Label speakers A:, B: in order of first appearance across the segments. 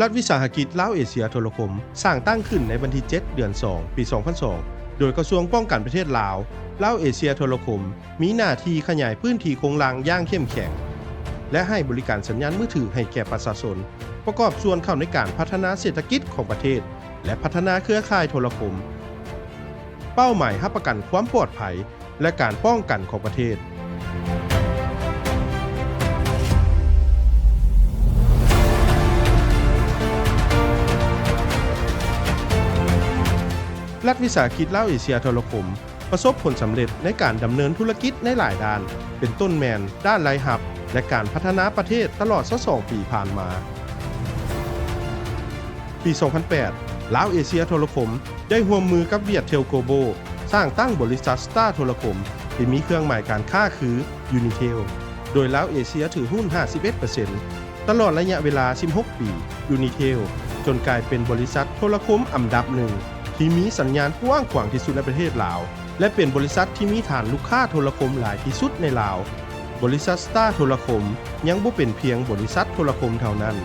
A: รัฐวิสาหกิจลาวเอเชียโทรคมสร้างตั้งขึ้นในวันที่ 7 เดือน 2 ปี 2002 โดยกระทรวงป้องกันประเทศลาวเอเชียโทรคมมีหน้าที่ขยายพื้นที่โครงหลังอย่างเข้มแข็งและให้บริการสัญญาณมือถือให้แก่ประชาชนประกอบส่วนเข้าในการพัฒนาเศรษฐกิจของประเทศและพัฒนาเครือข่ายโทรคมเป้าหมายรับประกันความปลอดภัยและการป้องกันของประเทศรัฐวิสาหกิจลาวเอเชียโทรคมประสบผลสำเร็จในการดำเนินธุรกิจในหลายด้านเป็นต้นแมนด้านรายรับและการพัฒนาประเทศตลอด2 ปีผ่านมาปี 2008 ลาวเอเชียโทรคมได้ร่วมมือกับเวียดเทลโกโบสร้างตั้งบริษัทสตาร์โทรคมที่มีเครื่องหมายการค้าคือ Unitel โดยลาวเอเชียถือหุ้น 51% ตลอดระยะเวลา 16 ปี Unitel จนกลายเป็นบริษัทโทรคมอันดับหนึ่งที่มีสัญญาณกว้างขวางที่สุดในประเทศลาวและเป็นบริษัทที่มีฐานลูกค้าโทรคมหลายที่สุดในลาวบริษัทสตาร์โทรคมยังบ่เป็นเพียงบริษัทโทรคมเท่านั้น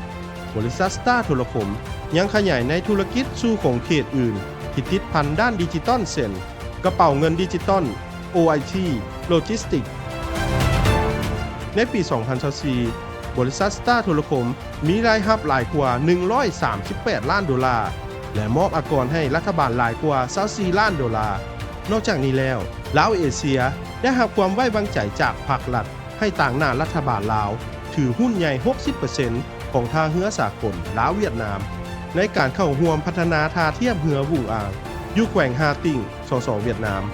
A: บริษัทสตาร์โทรคมยังขยายในธุรกิจสู่ของเขตอื่นที่ติดพันด้านดิจิตอลเช่นกระเป๋าเงินดิจิตอล OIT โลจิสติกในปี 2024 บริษัทสตาร์โทรคมมีรายรับหลายกว่า$138 ล้านและมอบอากรให้รัฐบาลหลายกว่า$24 ล้านนอกจากนี้แล้วลาวเอเชียได้รับความไว้วางใจจากภาครัฐให้ต่างหน้ารัฐบาลลาวถือหุ้นใหญ่ 60% ของท่าเรือสากลลาวเวียดนามในการเข้าร่วมพัฒนาท่าเทียบเรือวุ่งอ่างอยู่แขวงฮาติ่งสสเวียดนาม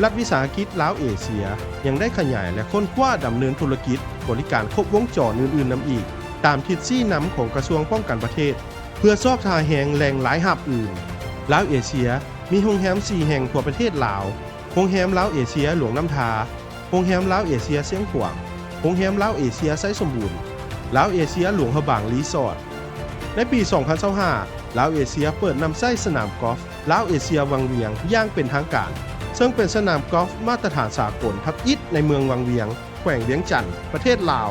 A: รัฐวิสาหกิจลาวเอเชียยังได้ขยายและค้นคว้าดำเนินธุรกิจบริการครบวงจรอื่นๆนำอีกตามทิศชี้นำของกระทรวงป้องกันประเทศเพื่อซอบทาแหงแหล่งหลายหับอื่นลาวเอเชียมีโรงแรม4แห่งทั่วประเทศลาวโรงแรมลาวเอเชียหลวงน้ำทาโรงแรมลาวเอเชียเสียงขวางโรงแรมลาวเอเชียไซสมบูรณ์ลาวเอเชียหลวงหะบางรีสอร์ทในปี 2025 ลาวเอเชียเปิดนำไส้สนามกอล์ฟลาวเอเชียวังเวียงอย่างเป็นทางการซึ่งเป็นสนามกอล์ฟมาตรฐานสากลทับอิฐในเมืองวังเวียงแขวงเวียงจันทน์ประเทศลาว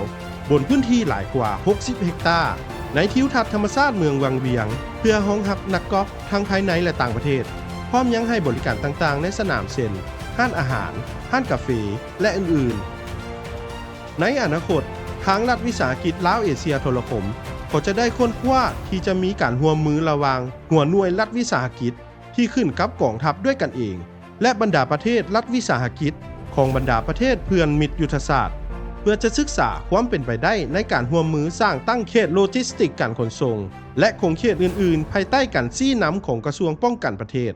A: บนพื้นที่หลายกว่า60เฮกตาร์ในทิวทัศน์ธรรมชาติเมืองวังเวียงเพื่อรองรับนักกอล์ฟทั้งภายในและต่างประเทศพร้อมยังให้บริการต่างๆในสนามเช่นห้านอาหารห้านกาแฟและอื่นๆในอนาคตทางรัฐวิสาหกิจลาวเอเชียโทรคมก็จะได้ค้นคว้าที่จะมีการร่วมมือระหว่างหัวหน่วยรัฐวิสาหกิจที่ขึ้นกับกองทัพด้วยกันเองและบรรดาประเทศรัฐวิสาหกิจของบรรดาประเทศเพื่อนมิตรยุทธศาสตร์เพื่อจะศึกษาความเป็นไปได้ในการร่วมมือสร้างตั้งเขตโลจิสติกการขนส่งและคงเขตอื่นๆภายใต้การชี้นำของกระทรวงป้องกันประเทศ